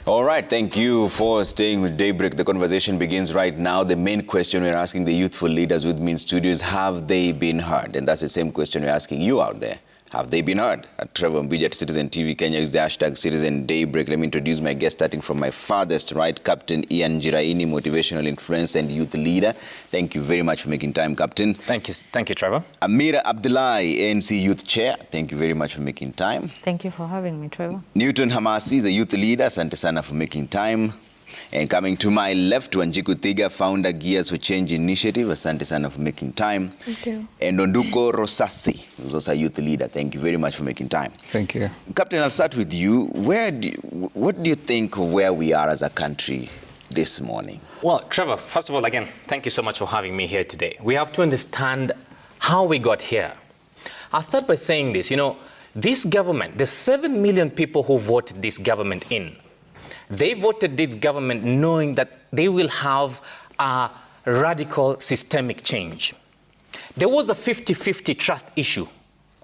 All right, thank you for staying with Daybreak. The conversation begins right now. The main question we're asking the youthful leaders with me in studio is, have they been heard? And that's the same question we're asking you out there. Have they been heard? At Trevor Mbiji at Citizen TV Kenya is the hashtag Citizen Daybreak. Let me introduce my guest, starting from my farthest right, Captain Ian Jiraini, motivational influencer and youth leader. Thank you very much for making time, Captain. Thank you, Trevor. Amira Abdullahi, ANC Youth Chair. Thank you very much for making time. Thank you for having me, Trevor. Newton Hamasi is a youth leader. Asante sana for making time. And coming to my left, Wanjiku Thiga, founder Gears for Change Initiative. Asante sana for making time. Thank you. And Onduko Rosasi, who's also a youth leader. Thank you very much for making time. Thank you. Captain, I'll start with you. What do you think of where we are as a country this morning? Well, Trevor, first of all, again, thank you so much for having me here today. We have to understand how we got here. I'll start by saying this. You know, this government, the 7 million people who voted this government in, they voted this government knowing that they will have a radical systemic change. There was a 50-50 trust issue,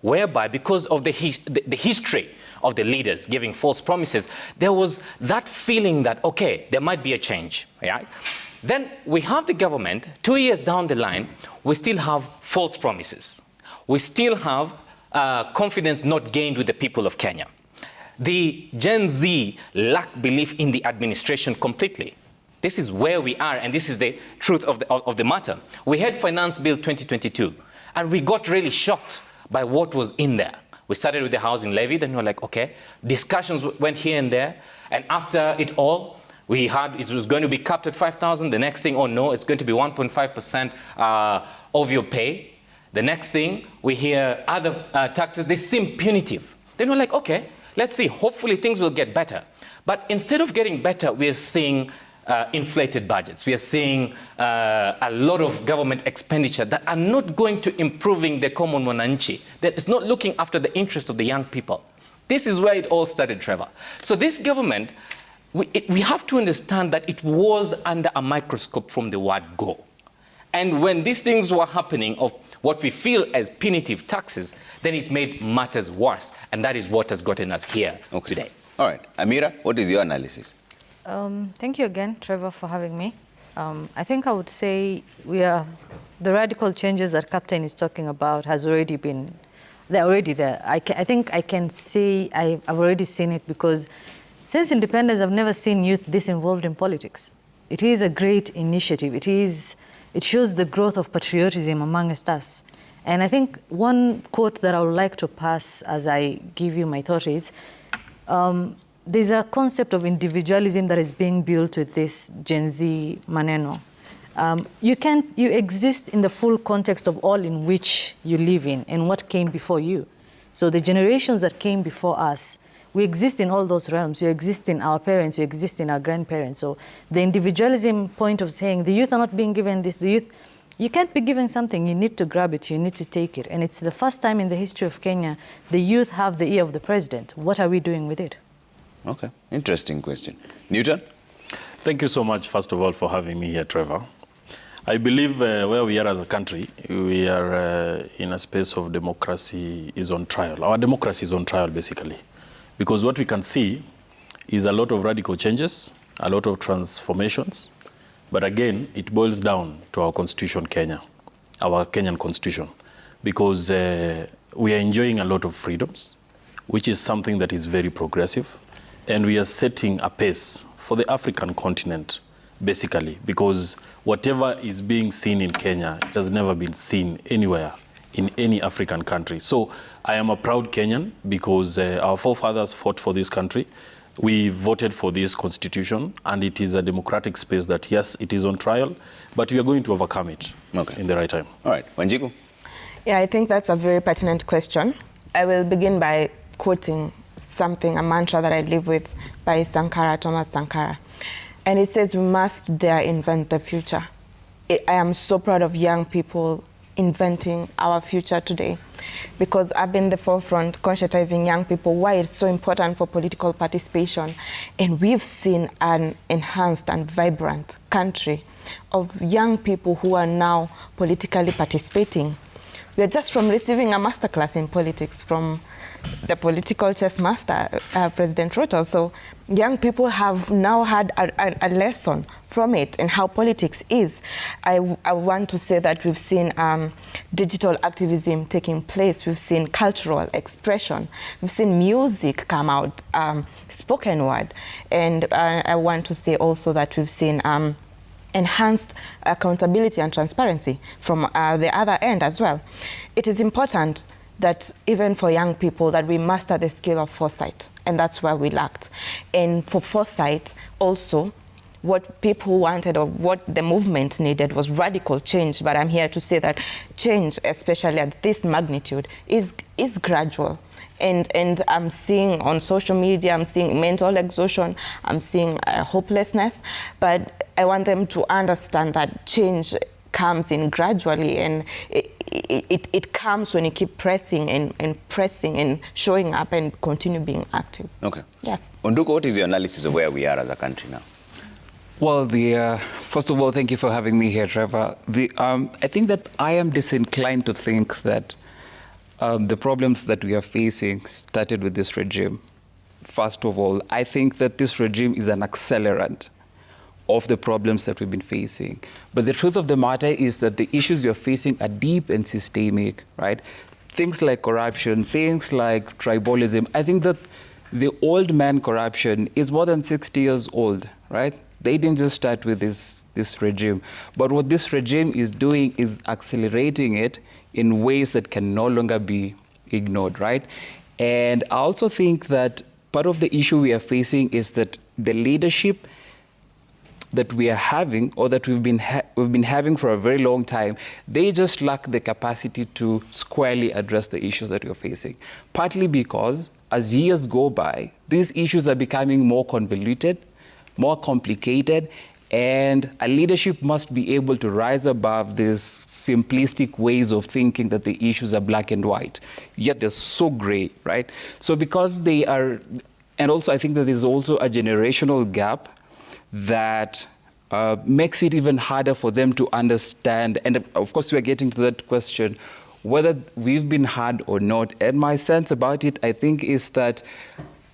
whereby because of the history of the leaders giving false promises, there was that feeling that, okay, there might be a change, right? Then we have the government, 2 years down the line, we still have false promises. We still have confidence not gained with the people of Kenya. The Gen Z lack belief in the administration completely. This is where we are, and this is the truth of the matter. We had Finance Bill 2022, and we got really shocked by what was in there. We started with the housing levy, then we were like, okay. Discussions went here and there, and after it all, we had, it was going to be capped at 5,000. The next thing, oh no, it's going to be 1.5% of your pay. The next thing, we hear other taxes, they seem punitive. Then we're like, okay, let's see, hopefully things will get better. But instead of getting better, we are seeing inflated budgets. We are seeing a lot of government expenditure that are not going to improving the common mwananchi, that is not looking after the interest of the young people. This is where it all started, Trevor. So this government, we have to understand that it was under a microscope from the word go. And when these things were happening of what we feel as punitive taxes, then it made matters worse. And that is what has gotten us here today. All right. Amira, what is your analysis? Thank you again, Trevor, for having me. I think I would say the radical changes that Captain is talking about has already been, they're already there. I think I can say I've already seen it, because since independence, I've never seen youth this involved in politics. It is a great initiative. It shows the growth of patriotism amongst us. And I think one quote that I would like to pass as I give you my thought is, there's a concept of individualism that is being built with this Gen Z maneno. You exist in the full context of all in which you live in and what came before you. So the generations that came before us, we exist in all those realms. You exist in our parents, you exist in our grandparents. So the individualism point of saying the youth are not being given this, the youth, you can't be given something, you need to grab it, you need to take it. And it's the first time in the history of Kenya, the youth have the ear of the president. What are we doing with it? Okay, interesting question. Newton? Thank you so much, first of all, for having me here, Trevor. I believe where we are as a country, we are in a space of democracy is on trial. Our democracy is on trial, basically. Because what we can see is a lot of radical changes, a lot of transformations. But again, it boils down to our constitution, Kenya, our Kenyan constitution. Because we are enjoying a lot of freedoms, which is something that is very progressive. And we are setting a pace for the African continent, basically. Because whatever is being seen in Kenya, it has never been seen anywhere in any African country. So I am a proud Kenyan because our forefathers fought for this country. We voted for this constitution, and it is a democratic space that, yes, it is on trial, but we are going to overcome it in the right time. All right. Wanjiku? Yeah, I think that's a very pertinent question. I will begin by quoting something, a mantra that I live with by Thomas Sankara. And it says, we must dare invent the future. I am so proud of young people inventing our future today, because I've been in the forefront conscientizing young people why it's so important for political participation. And we've seen an enhanced and vibrant country of young people who are now politically participating. We are just from receiving a masterclass in politics from the political chess master, President Ruto. So young people have now had a lesson from it and how politics is. I want to say that we've seen digital activism taking place. We've seen cultural expression. We've seen music come out, spoken word. And I want to say also that we've seen enhanced accountability and transparency from the other end as well. It is important that even for young people that we master the skill of foresight, and that's where we lacked. And for foresight also, what people wanted or what the movement needed was radical change, but I'm here to say that change, especially at this magnitude, is gradual. And I'm seeing on social media, I'm seeing mental exhaustion, I'm seeing hopelessness, but I want them to understand that change comes in gradually, and it comes when you keep pressing and pressing and showing up and continue being active. Okay. Yes. Onduko, what is your analysis of where we are as a country now? Well, first of all, thank you for having me here, Trevor. I think that I am disinclined to think that the problems that we are facing started with this regime. First of all, I think that this regime is an accelerant of the problems that we've been facing. But the truth of the matter is that the issues you're facing are deep and systemic, right? Things like corruption, things like tribalism. I think that the old man corruption is more than 60 years old, right? They didn't just start with this regime. But what this regime is doing is accelerating it in ways that can no longer be ignored, right? And I also think that part of the issue we are facing is that the leadership that we are having, or that we've been having for a very long time, they just lack the capacity to squarely address the issues that we're facing. Partly because as years go by, these issues are becoming more convoluted, more complicated, and a leadership must be able to rise above these simplistic ways of thinking that the issues are black and white, yet they're so gray, right? So because they are, and also I think that there's also a generational gap that makes it even harder for them to understand. And of course, we're getting to that question, whether we've been heard or not. And my sense about it, I think, is that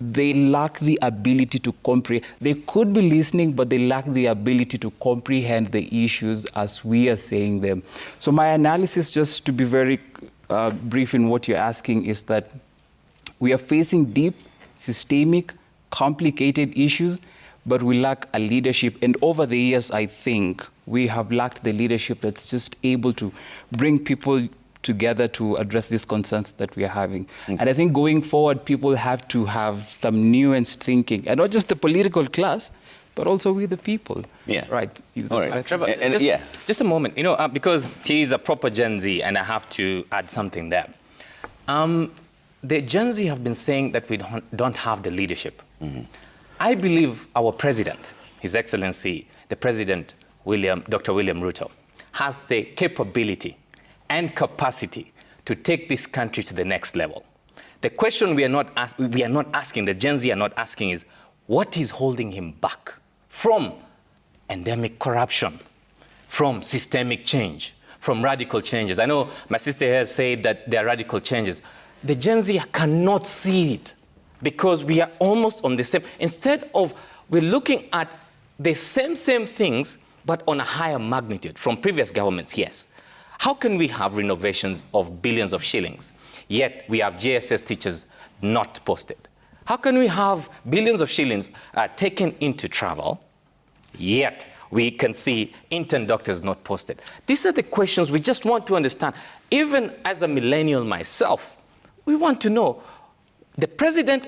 they lack the ability to comprehend. They could be listening, but they lack the ability to comprehend the issues as we are saying them. So my analysis, just to be very brief in what you're asking, is that we are facing deep, systemic, complicated issues, but we lack a leadership. And over the years, I think we have lacked the leadership that's just able to bring people together to address these concerns that we are having. And I think going forward, people have to have some nuanced thinking, and not just the political class, but also we the people. Yeah. Right. All right. Trevor, just a moment, because he's a proper Gen Z, and I have to add something there. The Gen Z have been saying that we don't have the leadership. Mm-hmm. I believe our president, His Excellency, the President, Dr. William Ruto, has the capability and capacity to take this country to the next level. The question we are not asking, the Gen Z are not asking, is what is holding him back from endemic corruption, from systemic change, from radical changes? I know my sister here said that there are radical changes. The Gen Z cannot see it because we are almost on the same. Instead of, we're looking at the same things, but on a higher magnitude from previous governments, yes. How can we have renovations of billions of shillings, yet we have JSS teachers not posted? How can we have billions of shillings taken into travel, yet we can see intern doctors not posted? These are the questions we just want to understand. Even as a millennial myself, we want to know. The president,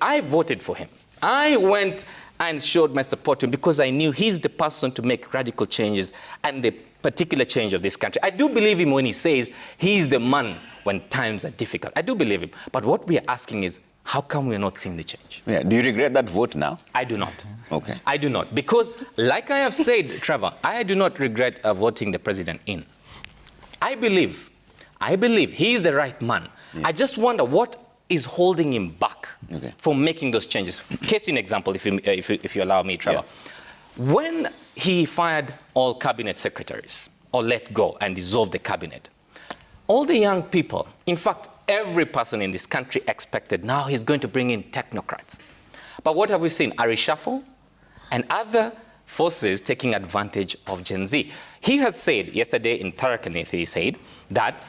I voted for him. I went and showed my support to him because I knew he's the person to make radical changes and the particular change of this country. I do believe him when he says he's the man when times are difficult. I do believe him. But what we are asking is, how come we're not seeing the change? Yeah. Do you regret that vote now? I do not. Okay. I do not. Because, like I have said, Trevor, I do not regret voting the president in. I believe he is the right man. Yeah. I just wonder what is holding him back from making those changes. Case in example, if you allow me, Trevor. Yeah. When he fired all cabinet secretaries, or let go and dissolved the cabinet, all the young people, in fact, every person in this country expected now he's going to bring in technocrats. But what have we seen? A reshuffle and other forces taking advantage of Gen Z. He has said yesterday in Tarakanith, he said that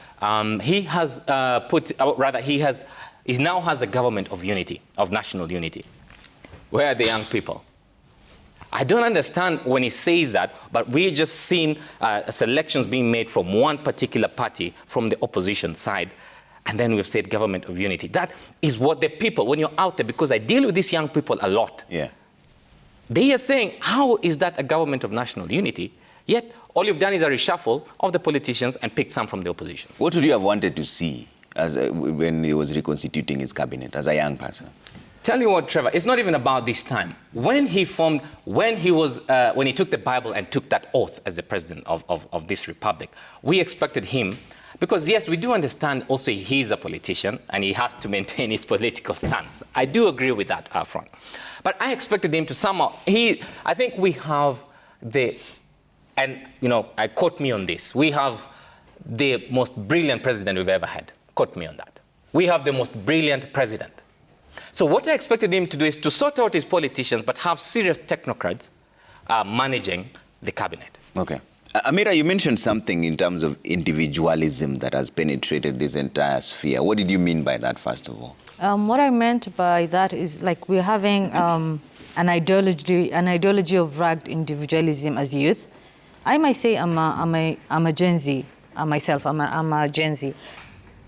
he has he now has a government of unity, of national unity. Where are the young people? I don't understand when he says that, but we're just seeing selections being made from one particular party from the opposition side, and then we've said government of unity. That is what the people, when you're out there, because I deal with these young people a lot, they are saying, how is that a government of national unity? Yet all you've done is a reshuffle of the politicians and picked some from the opposition. What would you have wanted to see when he was reconstituting his cabinet as a young person? Tell you what, Trevor, it's not even about this time. When he took the Bible and took that oath as the president of this republic, we expected him, because yes, we do understand also he's a politician and he has to maintain his political stance. I do agree with that front. But I expected him to somehow, I think we have and I quote me on this, we have the most brilliant president we've ever had. Quote me on that. We have the most brilliant president. So what I expected him to do is to sort out his politicians, but have serious technocrats managing the cabinet. Okay. Amira, you mentioned something in terms of individualism that has penetrated this entire sphere. What did you mean by that, first of all? What I meant by that is like we're having an ideology of rugged individualism as youth. I might say I'm a Gen Z myself. I'm a Gen Z.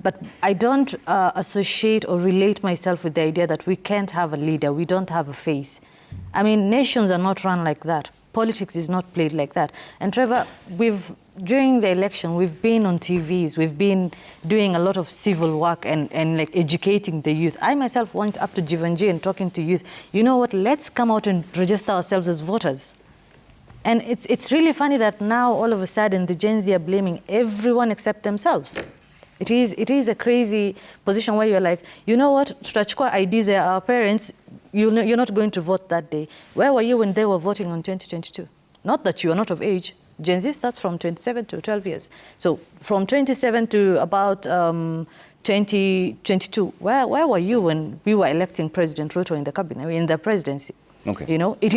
But I don't associate or relate myself with the idea that we can't have a leader, we don't have a face. I mean, nations are not run like that. Politics is not played like that. And Trevor, during the election, we've been on TVs, we've been doing a lot of civil work and like educating the youth. I myself went up to Jivanji and talking to youth. You know what, let's come out and register ourselves as voters. And it's really funny that now all of a sudden the Gen Z are blaming everyone except themselves. It is a crazy position where you're like, you know what, tutachukua IDs are our parents, you're not going to vote that day. Where were you when they were voting on 2022? Not that you are not of age. Gen Z starts from 27 to 12 years. So from 27 to about 2022, where were you when we were electing President Ruto in the cabinet, in the presidency? Okay. You know, if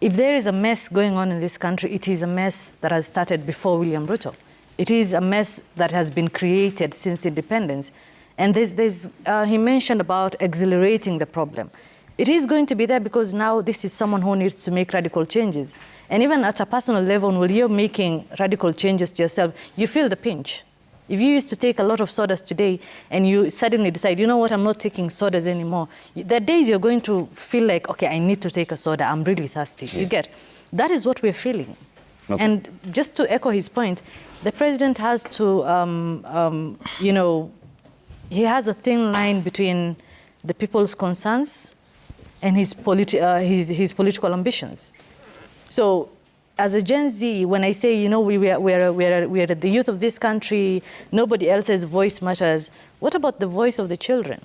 there is a mess going on in this country, it is a mess that has started before William Ruto. It is a mess that has been created since independence. And he mentioned about accelerating the problem. It is going to be there because now this is someone who needs to make radical changes. And even at a personal level, when you're making radical changes to yourself, you feel the pinch. If you used to take a lot of sodas today and you suddenly decide, you know what, I'm not taking sodas anymore, there are days you're going to feel like, okay, I need to take a soda, I'm really thirsty. Yeah. You get, that is what we're feeling. Okay. And just to echo his point, the president has to, he has a thin line between the people's concerns and his political ambitions. So as a Gen Z, when I say, you know, we're the youth of this country, nobody else's voice matters, what about the voice of the children?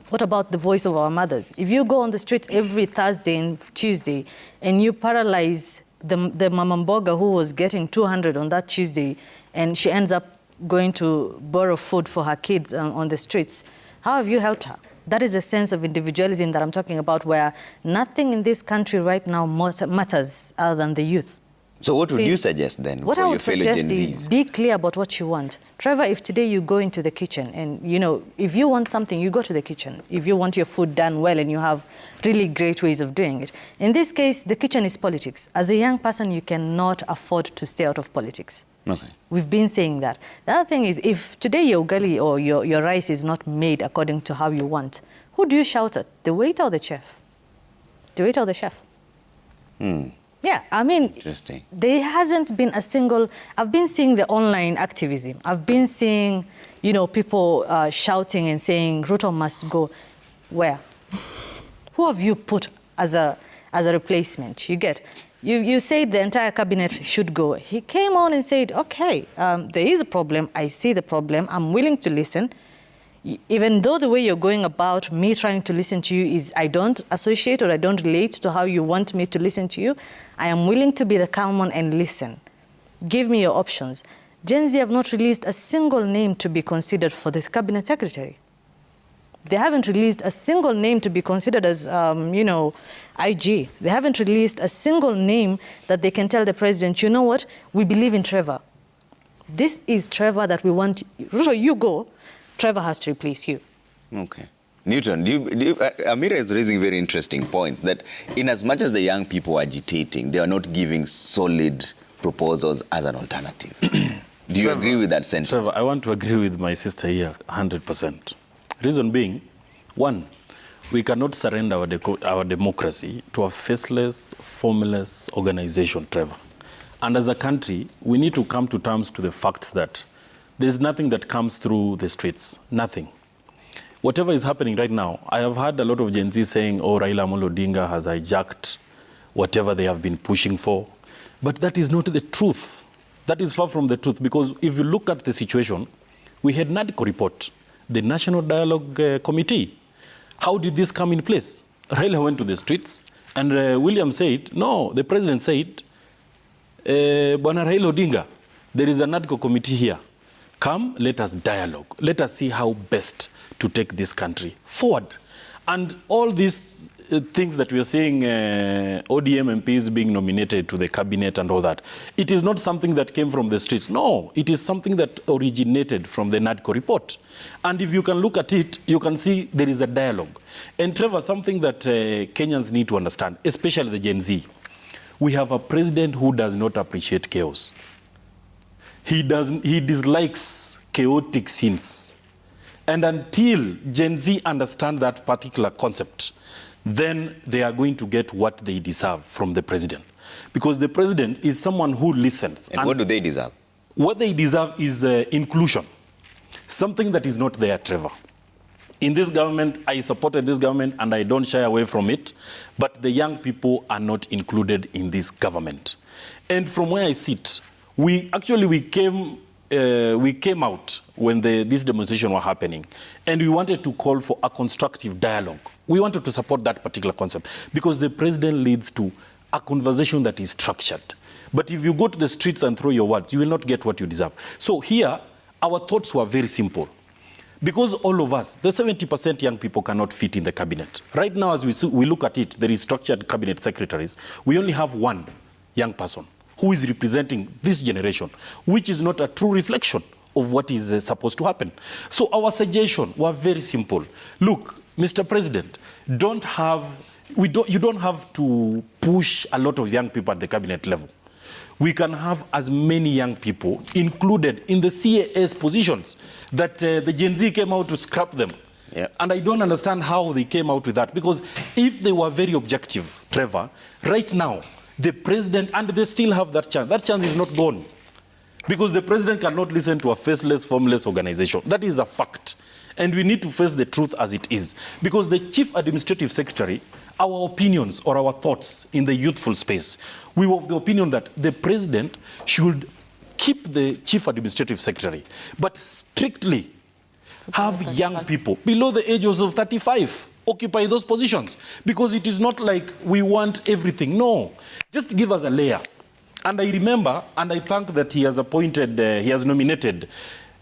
What about the voice of our mothers? If you go on the streets every Thursday and Tuesday and you paralyze the mama mboga who was getting 200 on that Tuesday and she ends up going to borrow food for her kids on the streets, how have you helped her? That is a sense of individualism that I'm talking about, where nothing in this country right now matters other than the youth. So what would you suggest then for your fellow Gen Zs? What I would suggest is be clear about what you want. Trevor, if today you go into the kitchen and, you know, if you want something, you go to the kitchen. If you want your food done well and you have really great ways of doing it. In this case, the kitchen is politics. As a young person, you cannot afford to stay out of politics. Okay. We've been saying that. The other thing is, if today your ugali or your rice is not made according to how you want, who do you shout at? The waiter or the chef? The waiter or the chef? Yeah, I mean, interesting. There hasn't been a single, I've been seeing the online activism. I've been seeing, you know, people shouting and saying, Ruto must go. Where? Who have you put as a replacement? You get, you said the entire cabinet should go. He came on and said, okay, there is a problem. I see the problem. I'm willing to listen. Even though the way you're going about me trying to listen to you is I don't associate or I don't relate to how you want me to listen to you, I am willing to be the calm one and listen. Give me your options. Gen Z have not released a single name to be considered for this cabinet secretary. They haven't released a single name to be considered as, IG. They haven't released a single name that they can tell the president, you know what, we believe in Trevor. This is Trevor that we want. Ruto, you go. Trevor has to replace you. Okay. Newton, Amira is raising very interesting points that in as much as the young people are agitating, they are not giving solid proposals as an alternative. Do you agree with that sentiment? Trevor, I want to agree with my sister here 100%. Reason being, one, we cannot surrender our democracy to a faceless, formless organization, Trevor. And as a country, we need to come to terms to the fact that there's nothing that comes through the streets, nothing. Whatever is happening right now, I have heard a lot of Gen Z saying, oh, Raila Amolo Odinga has hijacked whatever they have been pushing for. But that is not the truth. That is far from the truth, because if you look at the situation, we had NADCO report, the National Dialogue Committee. How did this come in place? Raila went to the streets, and William said, no, the president said, Bwana Raila Odinga, there is a NADCO committee here. Come, let us dialogue. Let us see how best to take this country forward. And all these things that we are seeing, ODM MPs being nominated to the cabinet and all that, it is not something that came from the streets. No, it is something that originated from the NADCO report. And if you can look at it, you can see there is a dialogue. And Trevor, something that Kenyans need to understand, especially the Gen Z, we have a president who does not appreciate chaos. He dislikes chaotic scenes. And until Gen Z understand that particular concept, then they are going to get what they deserve from the president. Because the president is someone who listens. And what do they deserve? What they deserve is inclusion. Something that is not there, Trevor. In this government, I supported this government and I don't shy away from it, but the young people are not included in this government. And from where I sit, we came out when this demonstration was happening, and we wanted to call for a constructive dialogue. We wanted to support that particular concept because the president leads to a conversation that is structured. But if you go to the streets and throw your words, you will not get what you deserve. So here, our thoughts were very simple. Because all of us, the 70% young people cannot fit in the cabinet. Right now, as we look at it, there is structured cabinet secretaries. We only have one young person who is representing this generation, which is not a true reflection of what is supposed to happen. So our suggestion was very simple. Look, Mr. President, you don't have to push a lot of young people at the cabinet level. We can have as many young people included in the CAS positions that the Gen Z came out to scrap them. Yeah. And I don't understand how they came out with that, because if they were very objective, Trevor, right now, the president, and they still have that chance is not gone. Because the president cannot listen to a faceless, formless organization. That is a fact. And we need to face the truth as it is. Because the chief administrative secretary, our opinions or our thoughts in the youthful space, we were of the opinion that the president should keep the chief administrative secretary, but strictly have young people below the ages of 35 occupy those positions. Because it is not like we want everything. No, just give us a layer. And I remember, and I thank that he has nominated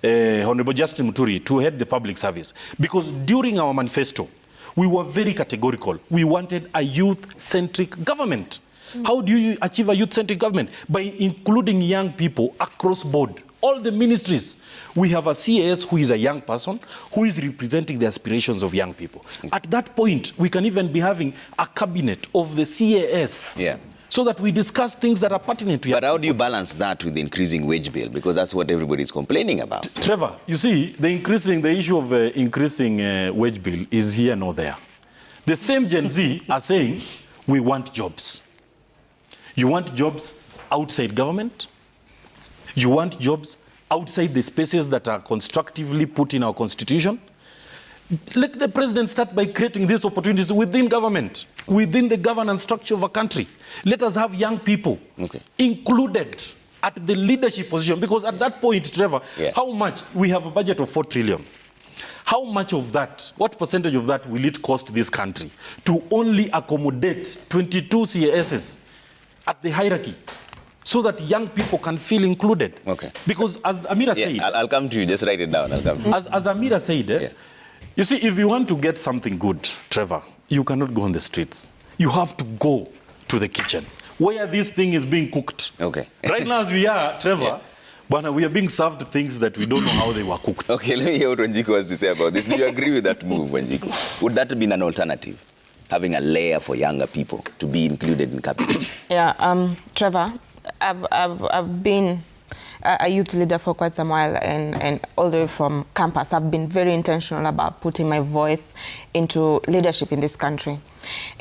Honorable Justin Muturi to head the public service. Because during our manifesto, we were very categorical. We wanted a youth-centric government. How do you achieve a youth-centric government? By including young people across board. All the ministries. We have a CAS who is a young person who is representing the aspirations of young people. At that point, we can even be having a cabinet of the CAS. Yeah. So that we discuss things that are pertinent to young But how do you balance that with the increasing wage bill? Because that's what everybody is complaining about. Trevor, you see, the issue of increasing wage bill is here nor there. The same Gen Z are saying, we want jobs. You want jobs outside government? You want jobs outside the spaces that are constructively put in our constitution? Let the president start by creating these opportunities within government, within the governance structure of a country. Let us have young people included at the leadership position. Because at that point, Trevor, how much? We have a budget of 4 trillion. How much of that, what percentage of that will it cost this country to only accommodate 22 CASs at the hierarchy? so that young people can feel included. Okay. Because as Amira said, I'll come to you. Just write it down. I'll come to you. as Amira said, Yeah. you see, if you want to get something good, Trevor, you cannot go on the streets. You have to go to the kitchen where this thing is being cooked. Okay. Right now, as we are, Trevor, but we are being served things that we don't know how they were cooked. Okay, let me hear what Wanjiku has to say about this. Do you agree with that move, Wanjiku? Would that have been an alternative? Having a layer for younger people to be included in cabinet? Yeah, Trevor, I've been a youth leader for quite some while, and all the way from campus, I've been very intentional about putting my voice into leadership in this country.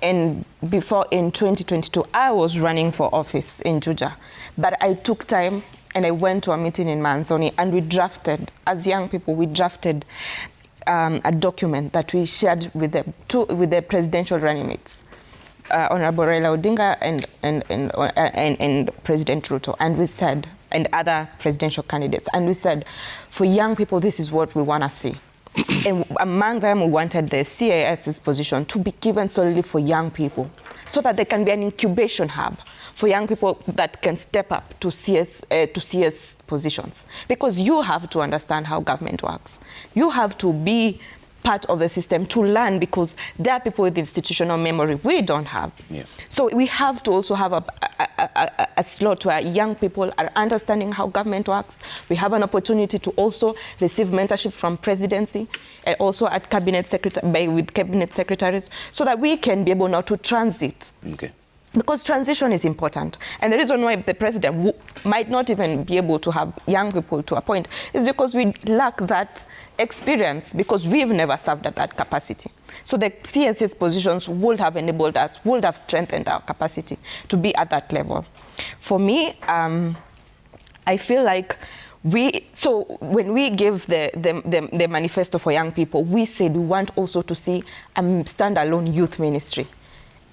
And before, in 2022, I was running for office in Juja, but I took time and I went to a meeting in Manzoni, and we drafted, as young people, we drafted a document that we shared with the presidential running mates, Honorable Raila Odinga and President Ruto, and we said, and other presidential candidates, and we said, for young people, this is what we want to see. And among them, we wanted the CIS's position to be given solely for young people, so that there can be an incubation hub for young people that can step up to CS positions. Because you have to understand how government works. You have to be part of the system to learn, because there are people with institutional memory we don't have. Yeah. So we have to also have a slot where young people are understanding how government works. We have an opportunity to also receive mentorship from presidency and also at with cabinet secretaries, so that we can be able now to transit. Okay. Because transition is important. And the reason why the president might not even be able to have young people to appoint is because we lack that experience, because we've never served at that capacity. So the CSS positions would have enabled us, would have strengthened our capacity to be at that level. For me, I feel like when we gave the manifesto for young people, we said we want also to see a standalone youth ministry.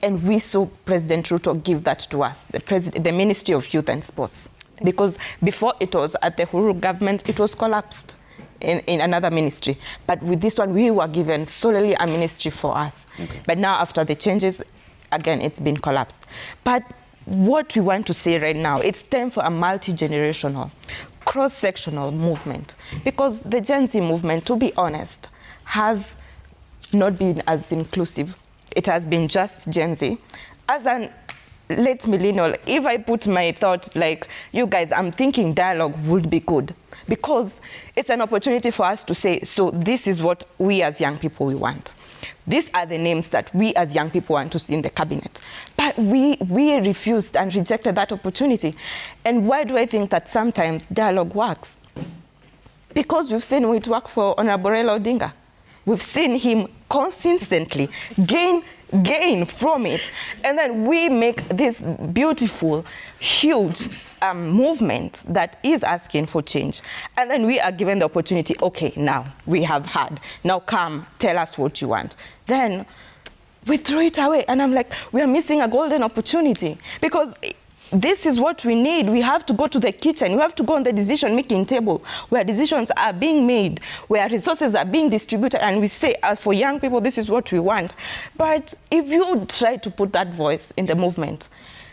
And we saw President Ruto give that to us, the Ministry of Youth and Sports. Because before it was at the Huru government, it was collapsed in another ministry. But with this one, we were given solely a ministry for us. Okay. But now after the changes, again, it's been collapsed. But what we want to say right now, it's time for a multi-generational, cross-sectional movement. Because the Gen Z movement, to be honest, has not been as inclusive. It has been just Gen Z. As an late millennial, if I put my thought like, you guys, I'm thinking dialogue would be good, because it's an opportunity for us to say, so this is what we as young people we want. These are the names that we as young people want to see in the cabinet. But we refused and rejected that opportunity. And why do I think that sometimes dialogue works? Because we've seen it work for Honorable Raila Odinga. We've seen him consistently gain from it. And then we make this beautiful, huge movement that is asking for change. And then we are given the opportunity, okay, now we have had. Now come, tell us what you want. Then we throw it away. And I'm like, we are missing a golden opportunity. Because this is what we need. We have to go to the kitchen. We have to go on the decision-making table where decisions are being made, where resources are being distributed, and we say, for young people, this is what we want. But if you try to put that voice in the movement,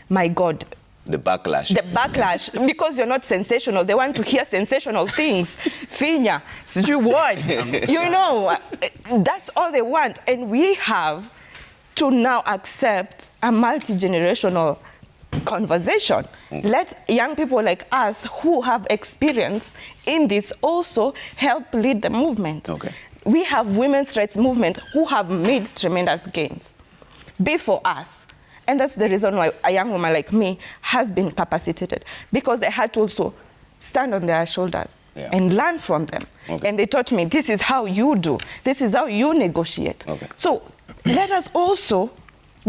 my God. The backlash. The backlash, because you're not sensational. They want to hear sensational things. Finya, what? You know, that's all they want. And we have to now accept a multi-generational conversation. Let young people like us who have experience in this also help lead the movement. Okay. We have women's rights movement who have made tremendous gains before us. And that's the reason why a young woman like me has been capacitated, because I had to also stand on their shoulders and learn from them. Okay. And they taught me, this is how you do. This is how you negotiate. Okay. So let us also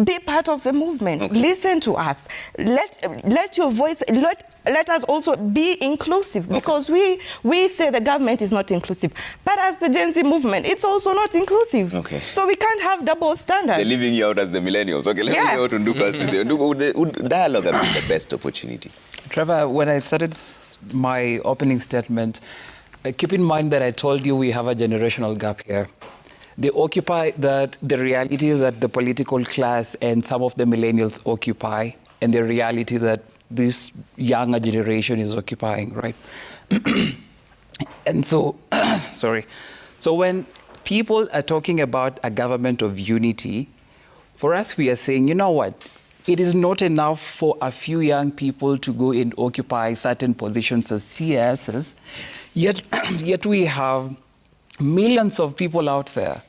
be part of the movement. Okay. Listen to us. Let your voice, let us also be inclusive, because we say the government is not inclusive. But as the Gen Z movement, it's also not inclusive. Okay. So we can't have double standards. They're leaving you out as the millennials. Okay, let me hear what Nduku has to say. Nduku, would dialogue have been the best opportunity? Trevor, when I started my opening statement, keep in mind that I told you we have a generational gap here. They occupy the reality that the political class and some of the millennials occupy, and the reality that this younger generation is occupying, right? And so, sorry. So when people are talking about a government of unity, for us, we are saying, you know what? It is not enough for a few young people to go and occupy certain positions as CSs, yet we have millions of people out there,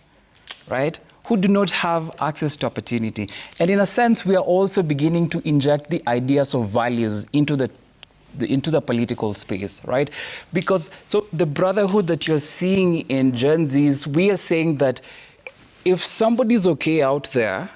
right, who do not have access to opportunity. And in a sense, we are also beginning to inject the ideas of values into the political space, right? Because, so the brotherhood that you're seeing in Gen Zs, we are saying that if somebody's okay out there,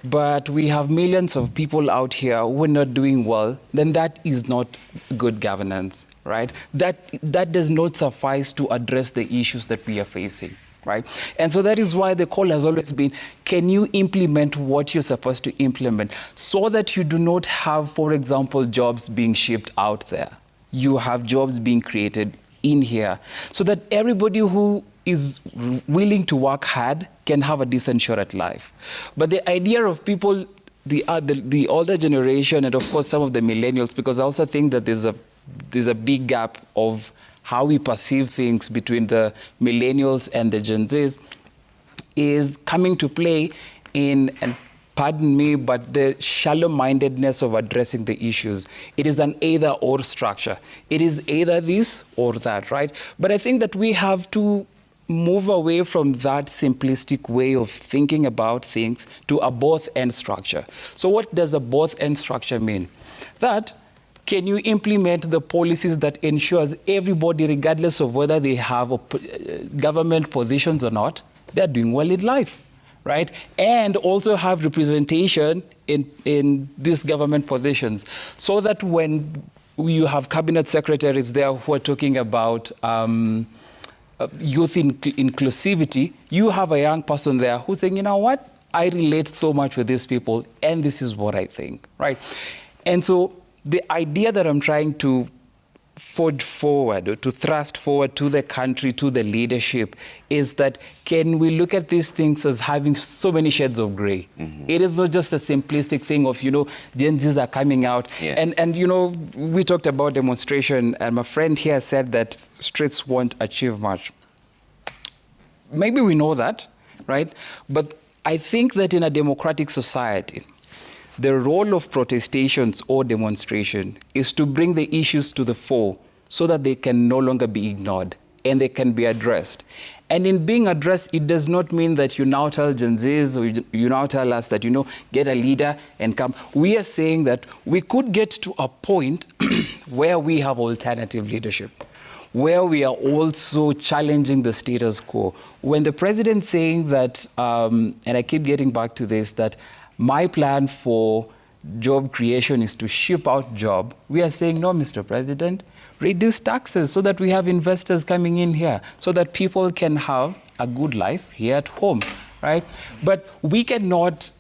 but we have millions of people out here who are not doing well, then that is not good governance, right? That does not suffice to address the issues that we are facing, right? And so that is why the call has always been, can you implement what you're supposed to implement so that you do not have, for example, jobs being shipped out there? You have jobs being created in here so that everybody who is willing to work hard can have a decent shot at life. But the idea of people, the older generation, and of course some of the millennials, because I also think that there's a big gap of how we perceive things between the millennials and the Gen Zs, is coming to play in, and pardon me, but the shallow-mindedness of addressing the issues. It is an either-or structure. It is either this or that, right? But I think that we have to move away from that simplistic way of thinking about things to a both-and structure. So what does a both-and structure mean? That can you implement the policies that ensures everybody, regardless of whether they have government positions or not, they're doing well in life, right? And also have representation in these government positions, so that when you have cabinet secretaries there who are talking about youth inclusivity, you have a young person there who's saying, you know what, I relate so much with these people, and this is what I think, right? And so the idea that I'm trying to forge forward, or to thrust forward to the country, to the leadership, is that can we look at these things as having so many shades of gray? Mm-hmm. It is not just a simplistic thing of, Gen Zs are coming out. Yeah. And we talked about demonstration, and my friend here said that streets won't achieve much. Maybe we know that, right? But I think that in a democratic society, the role of protestations or demonstration is to bring the issues to the fore so that they can no longer be ignored and they can be addressed. And in being addressed, it does not mean that you now tell Gen Zs or you now tell us that, get a leader and come. We are saying that we could get to a point where we have alternative leadership, where we are also challenging the status quo. When the president's saying that, and I keep getting back to this, that my plan for job creation is to ship out job, we are saying, no, Mr. President, reduce taxes so that we have investors coming in here, so that people can have a good life here at home, right? But we cannot,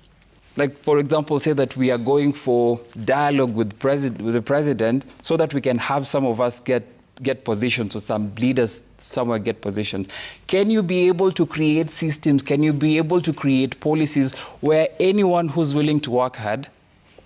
like, for example, say that we are going for dialogue with the president so that we can have some of us get positions, or some leaders somewhere get positions. Can you be able to create systems? Can you be able to create policies where anyone who's willing to work hard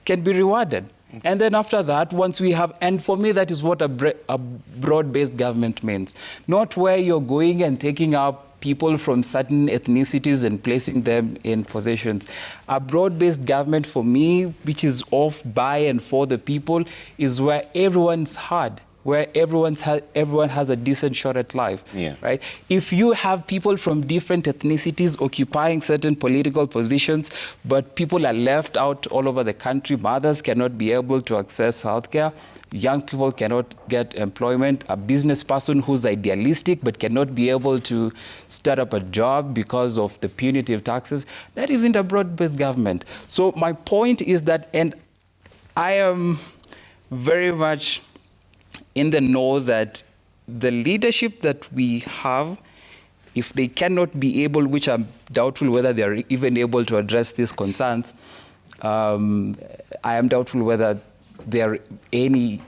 can be rewarded? And then after that, once we have, and for me, that is what a broad-based government means. Not where you're going and taking up people from certain ethnicities and placing them in positions. A broad-based government for me, which is of, by, and for the people, is where everyone's heard, where everyone has a decent shot at life, right? If you have people from different ethnicities occupying certain political positions, but people are left out all over the country, mothers cannot be able to access healthcare, young people cannot get employment, a business person who's idealistic but cannot be able to start up a job because of the punitive taxes, that isn't a broad-based government. So my point is that, and I am very much in the know that the leadership that we have, if they cannot be able, which I'm doubtful whether they are even able to address these concerns, I am doubtful whether there are any.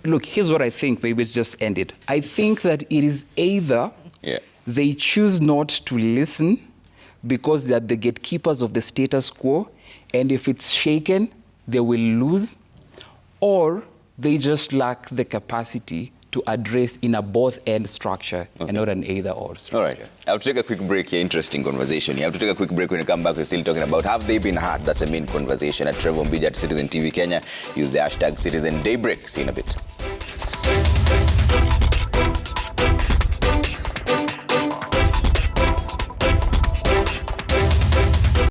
Look, here's what I think, maybe it's just end it. I think that it is either they choose not to listen because they are the gatekeepers of the status quo, and if it's shaken, they will lose, or they just lack the capacity to address in a both-end structure and not an either-or structure. All right. I have to take a quick break here. Interesting conversation. You have to take a quick break. When you come back, we're still talking about have they been heard? That's the main conversation at Trevor Mbija at Citizen TV Kenya. Use the hashtag Citizen Daybreak. See you in a bit.